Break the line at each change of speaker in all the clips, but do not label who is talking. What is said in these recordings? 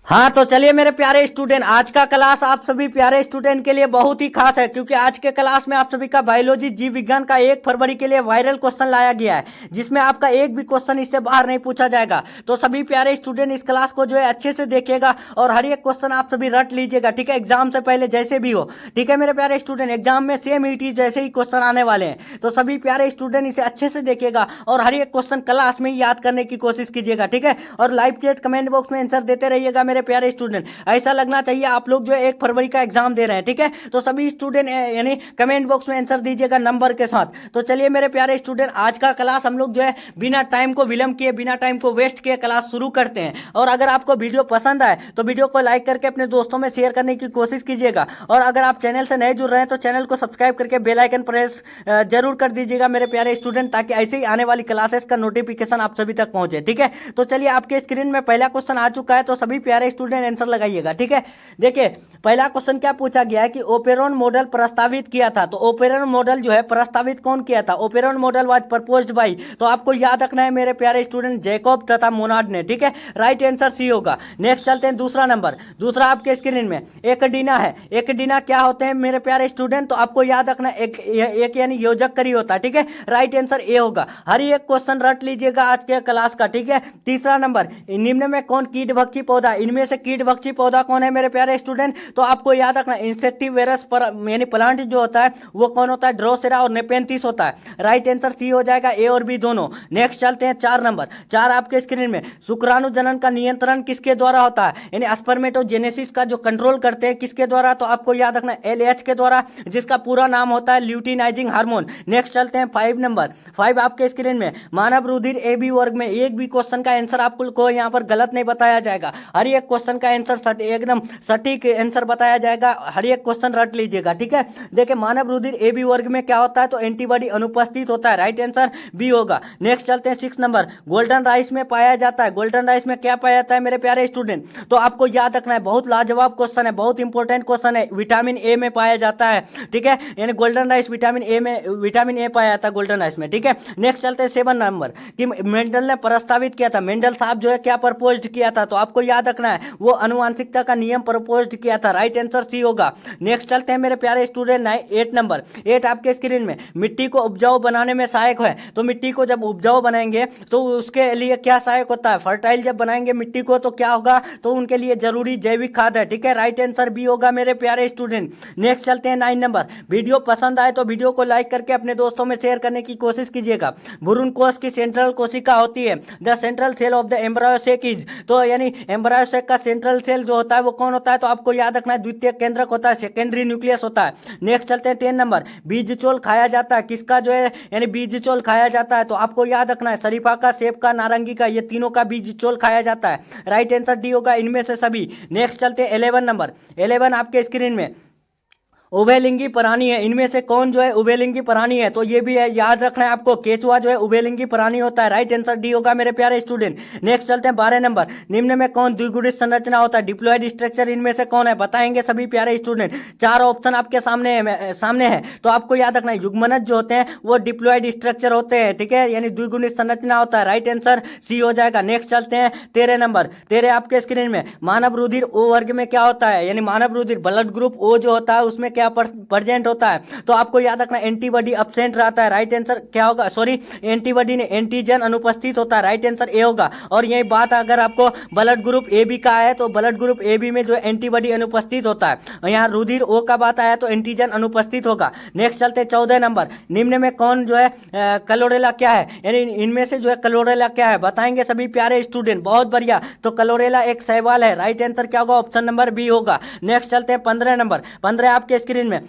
हाँ तो चलिए मेरे प्यारे स्टूडेंट, आज का क्लास आप सभी प्यारे स्टूडेंट के लिए बहुत ही खास है क्योंकि आज के क्लास में आप सभी का बायोलॉजी जीव विज्ञान का 1 फरवरी के लिए वायरल क्वेश्चन लाया गया है जिसमें आपका एक भी क्वेश्चन इससे बाहर नहीं पूछा जाएगा। तो सभी प्यारे स्टूडेंट इस क्लास को जो है अच्छे से देखिएगा और हर एक क्वेश्चन आप सभी रट लीजिएगा, ठीक है, एग्जाम से पहले जैसे भी हो। ठीक है मेरे प्यारे स्टूडेंट, एग्जाम में सेम ईटी जैसे ही क्वेश्चन आने वाले हैं, तो सभी प्यारे स्टूडेंट इसे अच्छे से देखिएगा और हर एक क्वेश्चन क्लास में ही याद करने की कोशिश कीजिएगा, ठीक है। और लाइव चैट कमेंट बॉक्स में आंसर देते रहिएगा मेरे प्यारे स्टूडेंट। ऐसा लगना चाहिए आप लोग जो है 1 फरवरी का एग्जाम दे रहे हैं, ठीक है। तो सभी स्टूडेंट यानी कमेंट बॉक्स में आंसर दीजिएगा नंबर के साथ। तो चलिए मेरे प्यारे स्टूडेंट, आज का क्लास हम लोग जो है बिना टाइम को विलंब किए, बिना टाइम को वेस्ट किए क्लास शुरू करते हैं। और अगर आपको वीडियो पसंद आए तो वीडियो को लाइक करके अपने दोस्तों में शेयर करने की कोशिश कीजिएगा। और अगर आप चैनल से नए जुड़ रहे हैं तो चैनल को सब्सक्राइब करके बेल आइकन प्रेस जरूर कर दीजिएगा मेरे प्यारे स्टूडेंट, ताकि ऐसे ही आने वाली क्लासेस का नोटिफिकेशन आप सभी तक पहुंचे, ठीक है। तो चलिए आपके स्क्रीन में पहला क्वेश्चन आ चुका है, तो सभी प्यारे स्टूडेंट आंसर लगाइएगा, ठीक है। देखिए पहला क्वेश्चन क्या पूछा गया है कि ओपेरॉन मॉडल प्रस्तावित किया था। तो ओपेरॉन मॉडल जो है प्रस्तावित कौन किया था? Operon model was proposed by, तो आपको याद रखना है मेरे प्यारे स्टूडेंट, जैकब तथा मोनार्ड ने, ठीक है। राइट आंसर सी होगा। नेक्स्ट चलते हैं दूसरा नंबर, दूसरा आपके स्क्रीन में एकडिना है। एकडिना क्या होते हैं मेरे प्यारे स्टूडेंट? तो आपको याद रखना एक यानी योजक करी होता है, ठीक है। राइट आंसर ए होगा। हर एक क्वेश्चन रट लीजिएगा आज के क्लास का, ठीक है। तीसरा नंबर, निम्न में कौन कीटभक्षी पौधा, इनमें से कीटभक्षी पौधा कौन है मेरे प्यारे स्टूडेंट? तो आपको याद रखना इंसेक्टिवेरस पर यानी प्लांट जो होता है वो कौन होता है? ड्रोसेरा और नेपेंथिस होता है। राइट आंसर सी हो जाएगा, ए और बी दोनों। नेक्स्ट चलते हैं 4 नंबर, 4 आपके स्क्रीन में, शुक्राणु जनन का नियंत्रण किसके द्वारा होता है? यानी स्पर्मेटोजेनेसिस का जो कंट्रोल करते हैं किसके द्वारा? तो आपको याद रखना एलएच के द्वारा, जिसका पूरा नाम होता है ल्यूटिनाइजिंग हार्मोन। नेक्स्ट चलते हैं 5 नंबर, 5 आपके स्क्रीन में, मानव रुधिर ए बी वर्ग में एक भी क्वेश्चन का आंसर आपको यहाँ पर गलत नहीं बताया जाएगा। हर एक क्वेश्चन का आंसर एकदम सटीक आंसर बताया जाएगा। हर एक क्वेश्चन रट लीजिएगा, ठीक है। देखिए मानव रुधिर ए बी वर्ग में क्या होता है? तो एंटीबॉडी अनुपस्थित होता है। राइट आंसर बी होगा। नेक्स्ट चलते हैं 6 नंबर, गोल्डन राइस में पाया जाता है। गोल्डन राइस में क्या पाया जाता है मेरे प्यारे स्टूडेंट? तो आपको याद रखना है, बहुत लाजवाब क्वेश्चन है, बहुत इंपॉर्टेंट क्वेश्चन है, विटामिन ए में पाया जाता है, ठीक है। यानी गोल्डन राइस विटामिन ए पाया जाता है गोल्डन राइस में, ठीक है। नेक्स्ट चलते हैं 7 नंबर कि मेंडल ने प्रस्तावित किया था, मेंडल साहब जो है क्या प्रपोज किया था? तो आपको याद रखना है वो अनुवांशिकता का नियम प्रपोज किया था। राइट आंसर सी होगा। नेक्स्ट चलते हैं मेरे प्यारे स्टूडेंट 8 नंबर, 8 आपके स्क्रीन में, मिट्टी को उपजाऊ बनाने में सहायक है। तो मिट्टी को जब उपजाऊ बनाएंगे तो उसके लिए क्या सहायक होता है? फर्टाइल जब बनाएंगे मिट्टी को तो क्या होगा? तो उनके लिए जरूरी जैविक खाद है, ठीक है। राइट आंसर बी होगा मेरे प्यारे स्टूडेंट। नेक्स्ट चलते हैं 9 नंबर, वीडियो पसंद आए तो वीडियो को लाइक करके अपने दोस्तों में शेयर करने की कोशिश कीजिएगा। भ्रूण कोश की सेंट्रल कोशिका होती है, the central cell of the embryo sac is, तो यानी एम्ब्रायोसेक का सेंट्रल सेल जो होता है वो कौन होता है? तो आपको याद रखना है द्वितीय केंद्रक होता है, सेकेंडरी न्यूक्लियस होता है। नेक्स्ट चलते हैं 10 नंबर, बीजचोल खाया जाता है, किसका जो है यानी बीजचोल खाया जाता है? तो आपको याद रखना है शरीफा का, सेब का, नारंगी का, ये तीनों का बीजचोल खाया जाता है। राइट आंसर डी होगा, इनमें से सभी। नेक्स्ट चलते हैं 11 नंबर, 11 आपके स्क्रीन में, उभयलिंगी प्राणी है, इनमें से कौन जो है उभयलिंगी प्राणी है? तो ये भी है, याद रखना है आपको, केचुआ जो है उभयलिंगी प्राणी होता है। राइट आंसर डी होगा मेरे प्यारे स्टूडेंट। नेक्स्ट चलते हैं 12 नंबर, निम्न में कौन द्विगुणित संरचना होता है? डिप्लॉयड स्ट्रक्चर इनमें से कौन है? बताएंगे सभी प्यारे स्टूडेंट। 4 ऑप्शन आपके सामने है, तो आपको याद रखना है युग्मनज जो होते हैं वो डिप्लॉयड स्ट्रक्चर होते हैं, ठीक है, यानी द्विगुणित संरचना होता है। राइट आंसर सी हो जाएगा। नेक्स्ट चलते हैं 13 नंबर, 13 आपके स्क्रीन में, मानव रुधिर ओ वर्ग में क्या होता है? यानी मानव रुधिर ब्लड ग्रुप ओ जो होता है उसमें क्या प्रेजेंट होता है? तो आपको याद रखना एंटीबॉडी एब्सेंट रहता है। राइट आंसर क्या होगा? सॉरी, एंटीबॉडी ने एंटीजन अनुपस्थित होता है। राइट आंसर ए होगा। और यही बात अगर आपको ब्लड ग्रुप ए बी का है तो ब्लड ग्रुप ए बी में जो एंटीबॉडी अनुपस्थित होता है, और यहाँ रुधिर ओ का बात आया तो एंटीजन अनुपस्थित होगा। नेक्स्ट चलते 14 नंबर, निम्न में कौन जो है क्लोरेला क्या है? यानी इनमें से जो है क्लोरेला क्या है? बताएंगे सभी प्यारे स्टूडेंट। बहुत बढ़िया, तो क्लोरेला एक शैवाल है। राइट आंसर क्या होगा? ऑप्शन नंबर बी होगा। नेक्स्ट चलते हैं 15 नंबर, 15 आपके स्क्रीन में,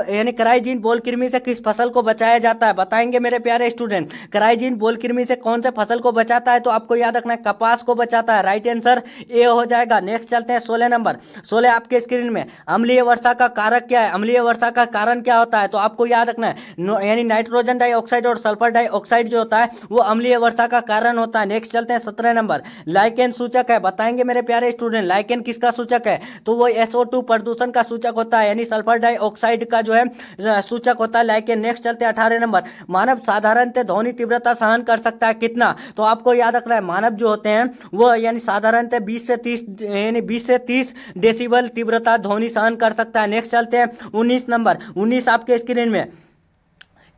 यानी क्राइजीन बोल कृमि से किस फसल को बचाया जाता है? बताएंगे मेरे प्यारे स्टूडेंट। क्राइजीन बोल कृमि से कौन से फसल को बचाता है? तो आपको याद रखना है कपास को बचाता है। राइट आंसर ए हो जाएगा। नेक्स्ट चलते हैं 16 नंबर, 16 आपके स्क्रीन में, अम्लीय वर्षा का कारक क्या है? अम्लीय वर्षा का कारण क्या होता है? तो आपको याद रखना है यानी नाइट्रोजन डाइऑक्साइड और सल्फर डाइऑक्साइड जो होता है वो अम्लीय वर्षा का कारण होता है। नेक्स्ट चलते हैं 17 नंबर, लाइकेन सूचक है। बताएंगे मेरे प्यारे स्टूडेंट लाइकेन किसका सूचक है? तो वो SO2 प्रदूषण का सूचक होता है, यानी यानी सल्फर डाइऑक्साइड का जो है सूचक होता है लाइक। नेक्स्ट चलते हैं 18 नंबर, मानव साधारणतः ध्वनि तीव्रता सहन कर सकता है कितना? तो आपको याद रखना है मानव जो होते हैं वो यानी साधारणतः 20 से 30 डेसिबल तीव्रता ध्वनि सहन कर सकता है। नेक्स्ट चलते हैं 19 नंबर, 19 आपके स्क्रीन में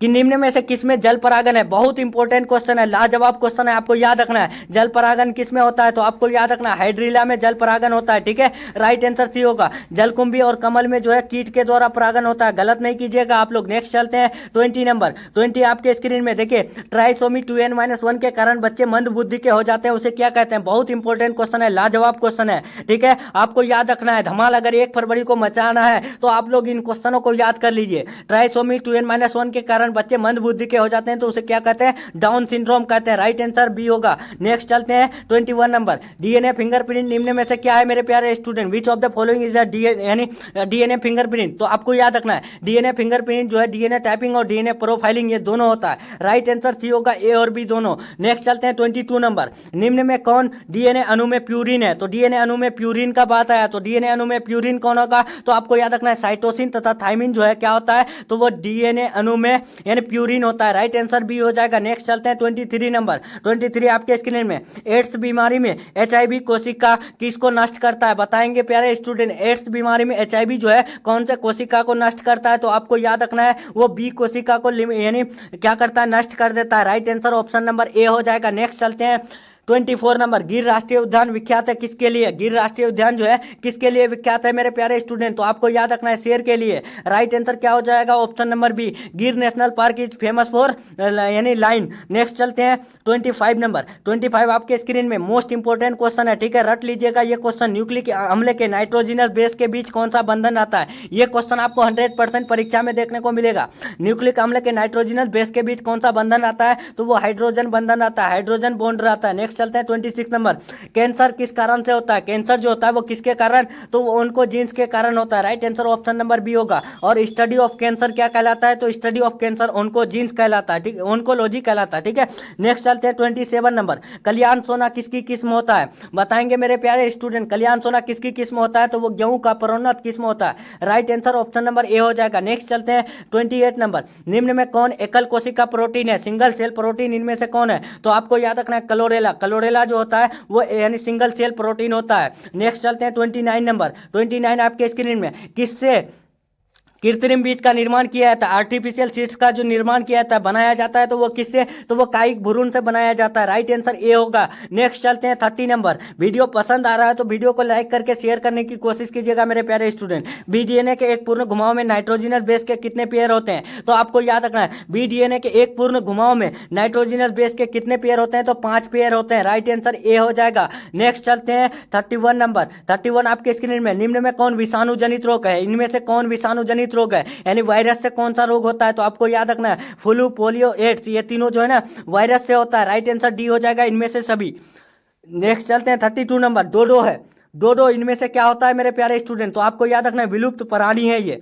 कि निम्न में से किसमें जल परागन है? बहुत इंपॉर्टेंट क्वेश्चन है, लाजवाब क्वेश्चन है, आपको याद रखना है। जल परागन किसमें होता है? तो आपको याद रखना है हाइड्रीला में जल परागन होता है, ठीक है। राइट आंसर सी होगा। जलकुंभी और कमल में जो है कीट के द्वारा परागन होता है, गलत नहीं कीजिएगा आप लोग। नेक्स्ट चलते हैं 20 नंबर, 20 आपके स्क्रीन में देखिए, ट्राइसोमी 2n-1 के कारण बच्चे मंद बुद्धि के हो जाते हैं, उसे क्या कहते हैं? बहुत इंपॉर्टेंट क्वेश्चन है, लाजवाब क्वेश्चन है, ठीक है। आपको याद रखना है, धमाल अगर 1 फरवरी को मचाना है तो आप लोग इन क्वेश्चनों को याद कर लीजिए। ट्राइसोमी 2n-1 के कारण बच्चे मंद बुद्धि के हो जाते हैं तो उसे क्या कहते हैं? डाउन सिंड्रोम कहते हैं। राइट आंसर बी होगा। नेक्स्ट चलते हैं 21 नंबर, डीएनए फिंगरप्रिंट निम्न में से क्या है मेरे प्यारे student? Which of the following is DNA fingerprint? तो आपको याद रखना है डीएनए फिंगरप्रिंट जो है डीएनए टाइपिंग और डीएनए प्रोफाइलिंग ये दोनों होता है। राइट आंसर सी होगा, ए और बी दोनों। नेक्स्ट चलते हैं 22 नंबर, निम्न में कौन डीएनए अणु में प्यूरिन है? तो डीएनए अणु में प्यूरिन का बात आया तो डीएनए अणु में प्यूरिन कौन होगा? तो आपको याद रखना है साइटोसिन तथा थाइमिन जो है क्या होता है? तो वो डीएनए अणु में यानी प्यूरिन होता है। राइट आंसर बी हो जाएगा। नेक्स्ट चलते हैं 23 नंबर, 23 आपके स्क्रीन में, एड्स बीमारी में एचआईवी कोशिका किसको नष्ट करता है? बताएंगे प्यारे स्टूडेंट, एड्स बीमारी में एचआईवी जो है कौन से कोशिका को नष्ट करता है? तो आपको याद रखना है वो बी कोशिका को यानी क्या करता है? नष्ट कर देता है। Right answer option number A हो जाएगा। नेक्स्ट चलते हैं 24 नंबर, गिर राष्ट्रीय उद्यान विख्यात है किसके लिए? गिर राष्ट्रीय उद्यान जो है किसके लिए विख्यात है मेरे प्यारे स्टूडेंट? तो आपको याद रखना है शेर के लिए। राइट आंसर क्या हो जाएगा? ऑप्शन नंबर बी, गिर national park is famous for यानी लाइन। नेक्स्ट चलते हैं 25 नंबर, 25 आपके स्क्रीन में, मोस्ट इंपोर्टेंट क्वेश्चन है, ठीक है, रट लीजिएगा ये क्वेश्चन। न्यूक्लिक अम्ल के नाइट्रोजनस बेस के बीच कौन सा बंधन आता है? ये क्वेश्चन आपको 100% परीक्षा में देखने को मिलेगा। न्यूक्लिक अम्ल के नाइट्रोजनस बेस के बीच कौन सा बंधन आता है? तो वो हाइड्रोजन बंधन आता है, हाइड्रोजन बॉन्ड रहता है। नेक्स्ट चलते हैं 26 नंबर, कैंसर किस कारण से होता है? कैंसर जो होता है वो किसके कारण? तो वो उनको जीन्स के कारण होता है। Right answer option number B होगा। और स्टडी ऑफ कैंसर क्या कहलाता है? तो स्टडी ऑफ कैंसर उनको जीन्स कहलाता है, ठीक, ओंकोलॉजी कहलाता है, ठीक है। नेक्स्ट चलते हैं 27 नंबर, कल्याण सोना किसकी किस्म होता है? बताएंगे मेरे प्यारे स्टूडेंट, कल्याण सोना किसकी किस्म होता है? तो वो गेहूं का प्रोन्नत किस्म होता है। Right answer option number A हो जाएगा। नेक्स्ट चलते हैं 28 नंबर, निम्न में कौन एकल कोशिका प्रोटीन है? सिंगल सेल प्रोटीन इनमें से कौन है? तो आपको याद रखना है क्लोरेला। क्लोरेला जो होता है वो यानी सिंगल सेल प्रोटीन होता है। नेक्स्ट चलते हैं 29 नंबर, 29 आपके स्क्रीन में, किससे कृत्रिम बीज का निर्माण किया जाता है? आर्टिफिशियल सीड्स का जो निर्माण किया जाता है, बनाया जाता है, तो वो किससे? तो वो कायिक भ्रूण से बनाया जाता है। राइट आंसर ए होगा। नेक्स्ट चलते हैं 30 नंबर, वीडियो पसंद आ रहा है तो वीडियो को लाइक करके शेयर करने की कोशिश कीजिएगा मेरे प्यारे स्टूडेंट। बीडीएनए के एक पूर्ण घुमाव में नाइट्रोजनस बेस के कितने पेयर होते हैं? तो आपको याद रखना है बीडीएनए के एक पूर्ण घुमाव में नाइट्रोजनस बेस के कितने पेयर होते हैं? तो 5 पेयर होते हैं। राइट आंसर ए हो जाएगा। नेक्स्ट चलते हैं 31 नंबर, 31 आपके स्क्रीन में, निम्न में कौन विषाणु जनित रोग है? इनमें से कौन विषाणु जनित रोग है यानी वायरस से कौन सा रोग होता है? तो आपको याद रखना है फ्लू, पोलियो, एड्स, ये तीनों जो है ना वायरस से होता है। राइट आंसर डी हो जाएगा, इनमें से सभी। नेक्स्ट चलते हैं 32 नंबर, डोडो है। डोडो इनमें से क्या होता है मेरे प्यारे स्टूडेंट? तो आपको याद रखना है विलुप्त प्राणी है ये।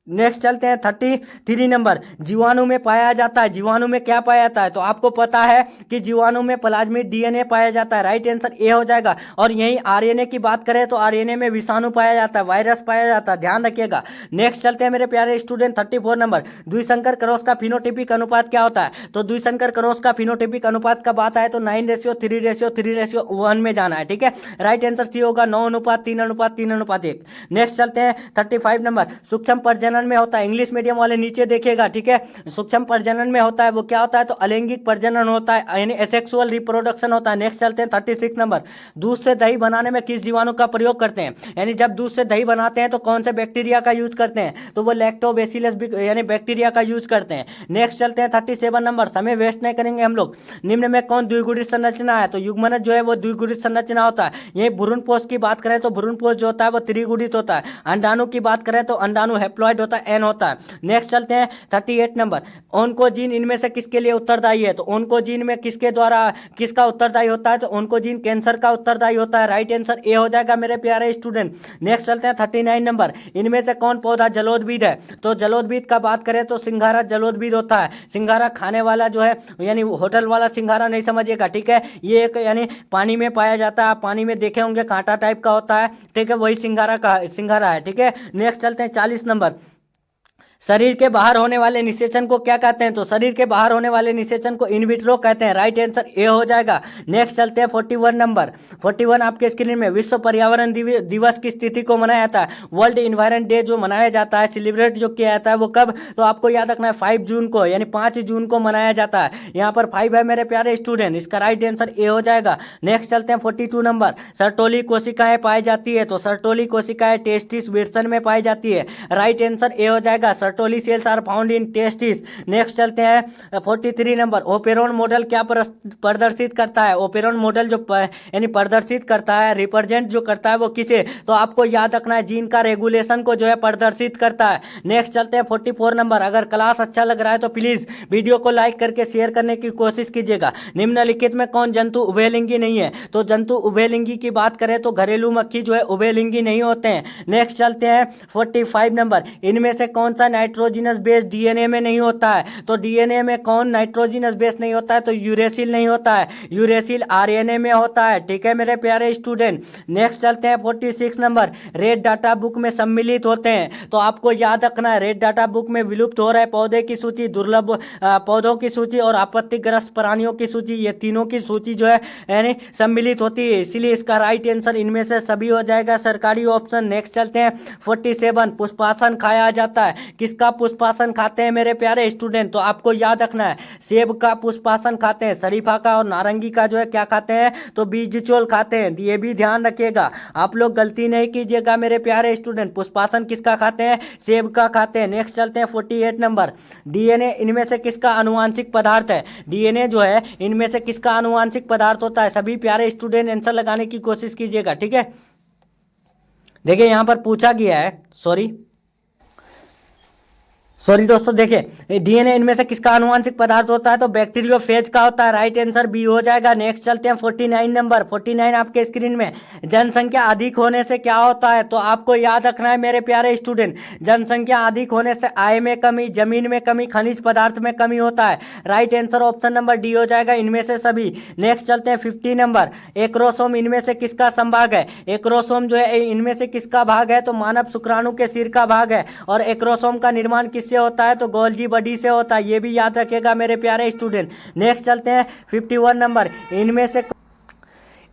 नेक्स्ट चलते हैं 33 नंबर, जीवाणु में पाया जाता है। जीवाणु में क्या पाया जाता है? तो आपको पता है कि जीवाणु में प्लाज्मिड डीएनए पाया जाता है। राइट आंसर ए हो जाएगा। और यही आरएनए की बात करें तो आरएनए में विषाणु पाया जाता है, वायरस पाया जाता है, ध्यान रखिएगा। नेक्स्ट चलते हैं मेरे प्यारे स्टूडेंट 34 नंबर, द्विसंकर क्रॉस का फिनोटिपिक अनुपात क्या होता है? तो द्विसंकर क्रॉस का फिनोटिपिक अनुपात का बात आए तो 9:3:3:1 में जाना है, ठीक है। राइट आंसर सी होगा 9:3:3:1। नेक्स्ट चलते हैं 35 नंबर, सूक्ष्म प्रजनन में होता है। इंग्लिश मीडियम वाले नीचे देखेगा, ठीक है। सूक्ष्म प्रजनन में होता है वो क्या होता है? तो अलैंगिक प्रजनन होता है यानी एसेक्सुअल रिप्रोडक्शन होता है। नेक्स्ट चलते हैं 36 नंबर, दूध से दही बनाने में किस जीवाणु का प्रयोग करते हैं? यानी जब दूध से दही बनाते हैं तो कौन से बैक्टीरिया का यूज करते हैं? तो वो लैक्टोबैसिलस यानी बैक्टीरिया का यूज करते हैं। नेक्स्ट चलते हैं 37 नंबर, समय वेस्ट नहीं करेंगे हम लोग। निम्न में कौन द्विगुणित संरचना है? तो युग्मनज जो है वो द्विगुणित संरचना होता है। यही भ्रूणपोष की बात करें तो भ्रूणपोष जो होता है वो त्रिगुणित होता है। अंडाणु की बात करें तो अंडाणु हैप्लॉइड होता है, एन होता है। नेक्स्ट चलते हैं 38 नंबर, ओन्कोजीन इनमें से किसके लिए उत्तरदायी है? तो ओन्कोजीन में किसके द्वारा किसका उत्तरदायी होता है? तो ओन्कोजीन कैंसर का उत्तरदायी होता है। राइट आंसर ए हो जाएगा मेरे प्यारे स्टूडेंट। नेक्स्ट चलते हैं 39 नंबर, इनमें से कौन पौधा जलोद्भिद है? तो जलोद्भिद का बात करें तो सिंघारा जलोद्भिद होता है। सिंघारा खाने वाला जो है, यानी होटल वाला सिंघारा नहीं समझिएगा, ठीक है। ये एक यानी पानी में पाया जाता है, आप पानी में देखे होंगे, कांटा टाइप का होता है, ठीक है, वही सिंघारा है, ठीक है। नेक्स्ट चलते हैं 40 नंबर, शरीर के बाहर होने वाले निषेचन को क्या कहते हैं? तो शरीर के बाहर होने वाले निषेचन को इन विट्रो कहते हैं। राइट आंसर ए हो जाएगा। नेक्स्ट चलते हैं 41 नंबर, 41 आपके स्क्रीन में, विश्व पर्यावरण दिवस की तिथि को मनाया जाता है। वर्ल्ड इन्वायरमेंट डे जो मनाया जाता है, सेलिब्रेट जो किया जाता है, वो कब? तो आपको याद रखना है 5 जून को, यानी 5 जून को मनाया जाता है। यहाँ पर 5 है मेरे प्यारे स्टूडेंट, इसका राइट आंसर ए हो जाएगा। नेक्स्ट चलते हैं 42 नंबर, सर्टोली कोशिकाएं पाई जाती है। तो सर्टोली कोशिकाएं टेस्टिस विर्सन में पाई जाती है। राइट आंसर ए हो जाएगा। Sertoli cells are found in testis. Next चलते हैं 43 नंबर, ओपेरॉन मॉडल क्या प्रदर्शित करता है? ओपेरॉन मॉडल जो यानी प्रदर्शित करता है, रिप्रेजेंट जो करता है, वो किसे? तो आपको याद रखना है जीन का रेगुलेशन को जो है प्रदर्शित करता है। नेक्स्ट चलते हैं 44 नंबर, अगर क्लास अच्छा लग रहा है तो प्लीज वीडियो को लाइक करके शेयर करने की कोशिश कीजिएगा। निम्नलिखित में कौन जंतु उभयलिंगी नहीं है? तो जंतु उभयलिंगी की बात करें तो घरेलू मक्खी जो है उभयलिंगी नहीं होते हैं। नेक्स्ट चलते हैं 45 नंबर, इनमें से कौन सा नाइट्रोजिनस बेस डीएनए में नहीं होता है? तो डीएनए में कौन नाइट्रोजिनस बेस नहीं होता है? तो यूरेसिल नहीं होता है, यूरेसिल आरएनए में होता है, ठीक है मेरे प्यारे स्टूडेंट। नेक्स्ट चलते हैं 46 नंबर, रेड डाटा बुक में सम्मिलित होते हैं। तो आपको याद रखना है रेड डाटा बुक में विलुप्त हो रहे पौधे की सूची, दुर्लभ पौधों की सूची और आपत्तिग्रस्त प्राणियों की सूची, ये तीनों की सूची जो है यानी सम्मिलित होती है, इसीलिए इसका राइट आंसर इनमें से सभी हो जाएगा, सरकारी ऑप्शन। नेक्स्ट चलते हैं 47, पुष्पासन खाया जाता है। किसका पुष्पासन खाते हैं मेरे प्यारे स्टूडेंट? तो आपको याद रखना है सेब का पुष्पासन खाते हैं, शरीफा का और नारंगी का जो है क्या खाते हैं? तो बीजचोल खाते हैं। ये भी ध्यान रखिएगा, आप लोग गलती नहीं कीजिएगा मेरे प्यारे स्टूडेंट। पुष्पासन किसका खाते हैं? सेब का खाते हैं। नेक्स्ट चलते हैं 48 नंबर, डीएनए इनमें से किसका आनुवांशिक पदार्थ है? डीएनए जो है इनमें से किसका आनुवांशिक पदार्थ होता है? सभी प्यारे स्टूडेंट आंसर लगाने की कोशिश कीजिएगा, ठीक है। देखिए यहाँ पर पूछा गया है, सॉरी दोस्तों, देखिए डीएनए इनमें से किसका आनुवांशिक पदार्थ होता है? तो बैक्टीरियोफेज का होता है। राइट आंसर बी हो जाएगा। नेक्स्ट चलते हैं 49 नंबर, 49 आपके स्क्रीन में, जनसंख्या अधिक होने से क्या होता है? तो आपको याद रखना है मेरे प्यारे स्टूडेंट, जनसंख्या अधिक होने से आय में कमी, जमीन में कमी, खनिज पदार्थ में कमी होता है। Right answer option number D हो जाएगा, इनमें से सभी। नेक्स्ट चलते हैं 50 नंबर, एक्रोसोम इनमें से किसका संभाग है? एक्रोसोम जो है इनमें से किसका भाग है? तो मानव शुक्राणु के सिर का भाग है। और एक्रोसोम का निर्माण किस से होता है? तो गोल्जी बॉडी से होता है, ये भी याद रखिएगा मेरे प्यारे स्टूडेंट। नेक्स्ट चलते हैं 51 नंबर,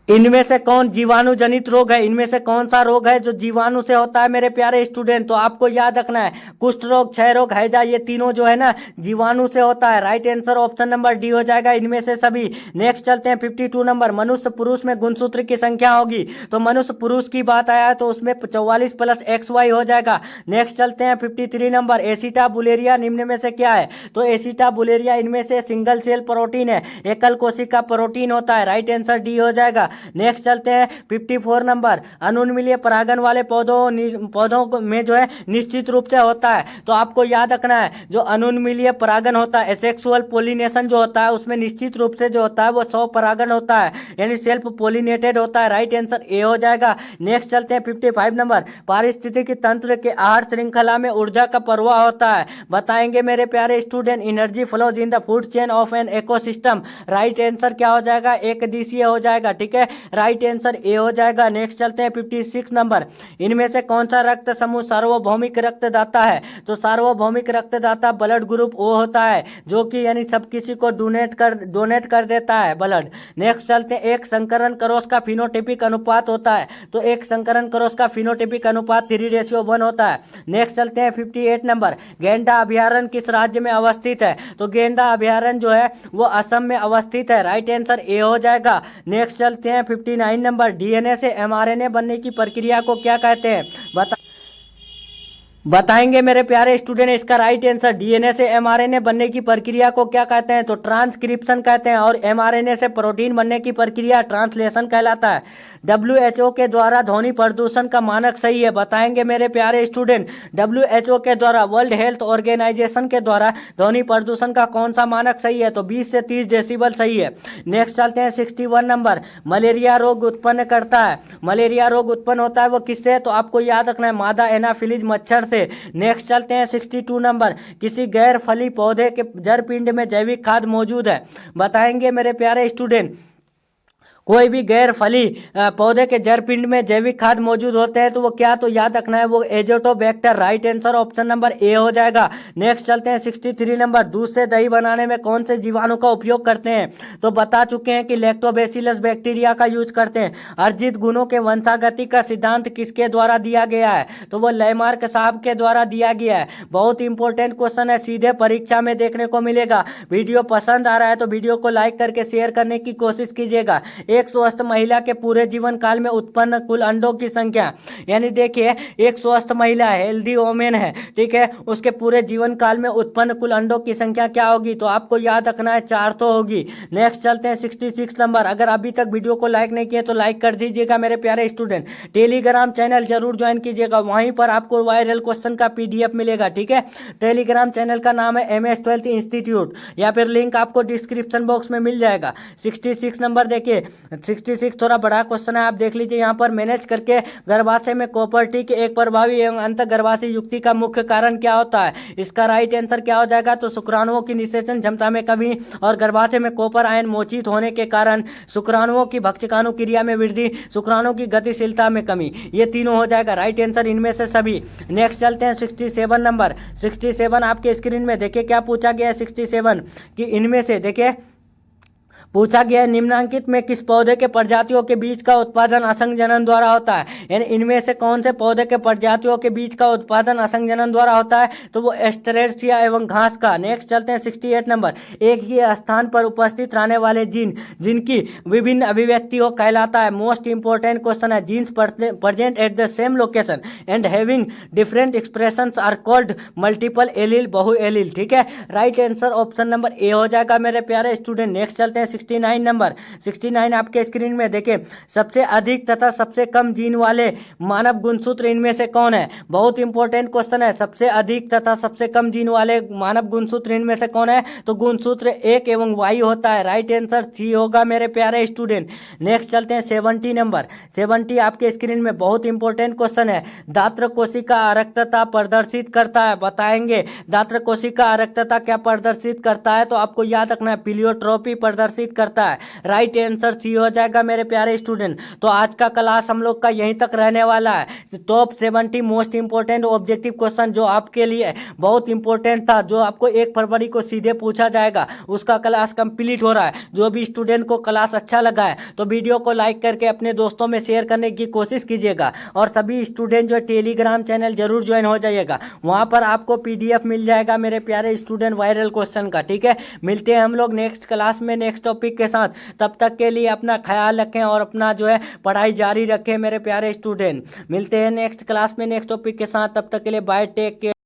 इनमें से कौन जीवाणु जनित रोग है? इनमें से कौन सा रोग है जो जीवाणु से होता है मेरे प्यारे स्टूडेंट? तो आपको याद रखना है कुष्ठ रोग, क्षय रोग, हैजा, ये तीनों जो है ना जीवाणु से होता है। Right answer option number D हो जाएगा, इनमें से सभी। नेक्स्ट चलते हैं 52 नंबर, मनुष्य पुरुष में गुणसूत्र की संख्या होगी। तो मनुष्य पुरुष की बात आया तो उसमें 44 + XY हो जाएगा। नेक्स्ट चलते हैं 53 नंबर, एसिटाबुलेरिया निम्न में से क्या है? तो एसिटाबुलेरिया इनमें से सिंगल सेल प्रोटीन है, एकल कोशिका प्रोटीन होता है। राइट आंसर डी हो जाएगा। नेक्स्ट चलते हैं 54 नंबर, अनुन्मीलिय परागन वाले पौधों में जो है निश्चित रूप से होता है। तो आपको याद रखना है जो अनुन्मीलिय परागन होता है, एसेक्सुअल पोलिनेशन जो होता है, उसमें निश्चित रूप से जो होता है वो 100 परागन होता है, यानी सेल्फ पोलिनेटेड होता है। राइट आंसर ए हो जाएगा। नेक्स्ट चलते हैं 55 नंबर, पारिस्थितिकी तंत्र के आहार श्रृंखला में ऊर्जा का प्रवाह होता है। बताएंगे मेरे प्यारे student, energy flows in the food chain of an ecosystem. Right answer क्या हो जाएगा? एक दिशीय हो जाएगा, ठीक है। राइट आंसर ए हो जाएगा। नेक्स्ट चलते हैं 56 नंबर, इनमें से कौन सा रक्त समूह सार्वभौमिक रक्तदाता है? तो सार्वभौमिक रक्तदाता ब्लड ग्रुप ओ होता है, जो कि यानी सब किसी को डोनेट कर देता है ब्लड। नेक्स्ट चलते हैं, एक संकरण क्रॉस का फिनोटिपिक अनुपात होता है। तो एक संकरण क्रॉस का फिनोटिपिक अनुपात 3:1 होता है। नेक्स्ट चलते हैं 58 नंबर, गेंडा अभ्यारण्य किस राज्य में अवस्थित है? तो गेंडा अभ्यारण्य जो है वो असम में अवस्थित है। राइट आंसर ए हो जाएगा। नेक्स्ट चलते हैं 59 नंबर, डीएनए से एमआरएनए बनने की प्रक्रिया को क्या कहते हैं? बताएंगे मेरे प्यारे स्टूडेंट, इसका राइट आंसर डीएनए से एमआरएनए बनने की प्रक्रिया को क्या कहते हैं? तो ट्रांसक्रिप्शन कहते हैं। और एमआरएनए से प्रोटीन बनने की प्रक्रिया ट्रांसलेशन कहलाता है। WHO के द्वारा ध्वनि प्रदूषण का मानक सही है? बताएंगे मेरे प्यारे स्टूडेंट। WHO के द्वारा, वर्ल्ड हेल्थ ऑर्गेनाइजेशन के द्वारा ध्वनि प्रदूषण का कौन सा मानक सही है? तो 20 से 30 डेसिबल सही है। नेक्स्ट चलते हैं 61 नंबर। मलेरिया रोग उत्पन्न करता है, मलेरिया रोग उत्पन्न होता है वो किससे? तो आपको याद रखना है मादा एनाफिलीज मच्छर से। नेक्स्ट चलते हैं 62 नंबर। किसी गैर फली पौधे के जड़ पिंड में जैविक खाद मौजूद है? बताएंगे मेरे प्यारे स्टूडेंट। कोई भी गैर फली पौधे के जड़ पिंड में जैविक खाद मौजूद होते हैं तो वो क्या? तो याद रखना है वो Azotobacter. Right answer option number A हो जाएगा। नेक्स्ट चलते हैं 63 नंबर। दूध से दही बनाने में कौन से जीवाणु का उपयोग करते हैं? तो बता चुके हैं कि लैक्टोबैसिलस बैक्टीरिया का यूज करते हैं। अर्जित गुणों के वंशागति का सिद्धांत किसके द्वारा दिया गया है? तो वो लैमार्क साहब के द्वारा दिया गया है। बहुत इंपॉर्टेंट क्वेश्चन है, सीधे परीक्षा में देखने को मिलेगा। वीडियो पसंद आ रहा है तो वीडियो को लाइक करके शेयर करने की कोशिश कीजिएगा। एक स्वस्थ महिला के पूरे जीवन काल में उत्पन्न कुल अंडों की संख्या, यानी देखिए एक स्वस्थ महिला है, हेल्दी वोमेन है, ठीक है, उसके पूरे जीवन काल में उत्पन्न कुल अंडों की संख्या क्या होगी? तो आपको याद रखना है 4 तो होगी। नेक्स्ट चलते हैं 66 नंबर। अगर अभी तक वीडियो को लाइक नहीं किया तो लाइक कर दीजिएगा मेरे प्यारे स्टूडेंट। टेलीग्राम चैनल जरूर ज्वाइन कीजिएगा, वहीं पर आपको वायरल क्वेश्चन का PDF मिलेगा, ठीक है। टेलीग्राम चैनल का नाम है MS 12th इंस्टीट्यूट, या फिर लिंक आपको डिस्क्रिप्शन बॉक्स में मिल जाएगा। 66 नंबर देखिए, 66 थोड़ा बड़ा क्वेश्चन है, आप देख लीजिए। यहाँ पर मैनेज करके गर्भाशय में कॉपर्टी के एक प्रभावी एवं अंत गर्भाशय युक्ति का मुख्य कारण क्या होता है? इसका राइट आंसर क्या हो जाएगा? तो शुक्राणुओं की निषेचन क्षमता में कमी और गर्भाशय में कॉपर आयन मोचित होने के कारण शुक्राणुओं की भक्षकाणु क्रिया में वृद्धि, शुक्राणुओं की गतिशीलता में कमी, ये तीनों हो जाएगा राइट आंसर इनमें से सभी। नेक्स्ट चलते हैं 67 नंबर। 67 आपके स्क्रीन में देखिए क्या पूछा गया है 67 कि इनमें से देखिए पूछा गया है निम्नलिखित में किस पौधे के प्रजातियों के बीज का उत्पादन असंजनन द्वारा होता है? यानी इनमें से कौन से पौधे के प्रजातियों के बीज का उत्पादन असंजनन द्वारा होता है? तो वो एस्टेरेसिया एवं घास का। नेक्स्ट चलते हैं 68 नंबर। एक ही स्थान पर उपस्थित रहने वाले जीन जिनकी विभिन्न अभिव्यक्तियों कहलाता है? मोस्ट इंपोर्टेंट क्वेश्चन है। Genes present at the same location and having different expressions are called multiple allele, बहु एलील, ठीक है। Right answer option number A हो जाएगा मेरे प्यारे स्टूडेंट। नेक्स्ट चलते हैं 69 नंबर। 69 आपके स्क्रीन में देखिए, सबसे अधिक तथा सबसे कम जीन वाले मानव गुणसूत्र इनमें से कौन है? बहुत इंपॉर्टेंट क्वेश्चन है। सबसे अधिक तथा सबसे कम जीन वाले मानव गुणसूत्र इनमें से कौन है? तो गुणसूत्र 1 एवं Y होता है। राइट आंसर सी होगा मेरे प्यारे स्टूडेंट। नेक्स्ट चलते हैं 70 नंबर। 70 आपके स्क्रीन में बहुत इंपॉर्टेंट क्वेश्चन है। दात्र कोशिका अरक्तता प्रदर्शित करता है? बताएंगे दात्र कोशिका अरक्तता क्या प्रदर्शित करता है? तो आपको याद रखना है प्लियोट्रोपी प्रदर्शित करता है। राइट आंसर सी हो जाएगा मेरे प्यारे स्टूडेंट। तो आज का क्लास हम लोग का यहीं तक रहने वाला है। Top 70 most important objective question जो आपके लिए बहुत इंपॉर्टेंट था, जो आपको 1 फरवरी को सीधे पूछा जाएगा, उसका क्लास कंप्लीट हो रहा है। जो भी स्टूडेंट को क्लास अच्छा लगा है तो वीडियो को लाइक करके अपने दोस्तों में शेयर करने की कोशिश कीजिएगा। और सभी स्टूडेंट जो टेलीग्राम चैनल जरूर ज्वाइन हो जाइएगा, वहां पर आपको PDF मिल जाएगा मेरे प्यारे स्टूडेंट वायरल क्वेश्चन का, ठीक है। मिलते हैं हम लोग नेक्स्ट क्लास में नेक्स्ट टॉपिक के साथ। तब तक के लिए अपना ख्याल रखें और अपना जो है पढ़ाई जारी रखें मेरे प्यारे स्टूडेंट। मिलते हैं नेक्स्ट क्लास में नेक्स्ट टॉपिक के साथ। तब तक के लिए बाय, टेक केयर।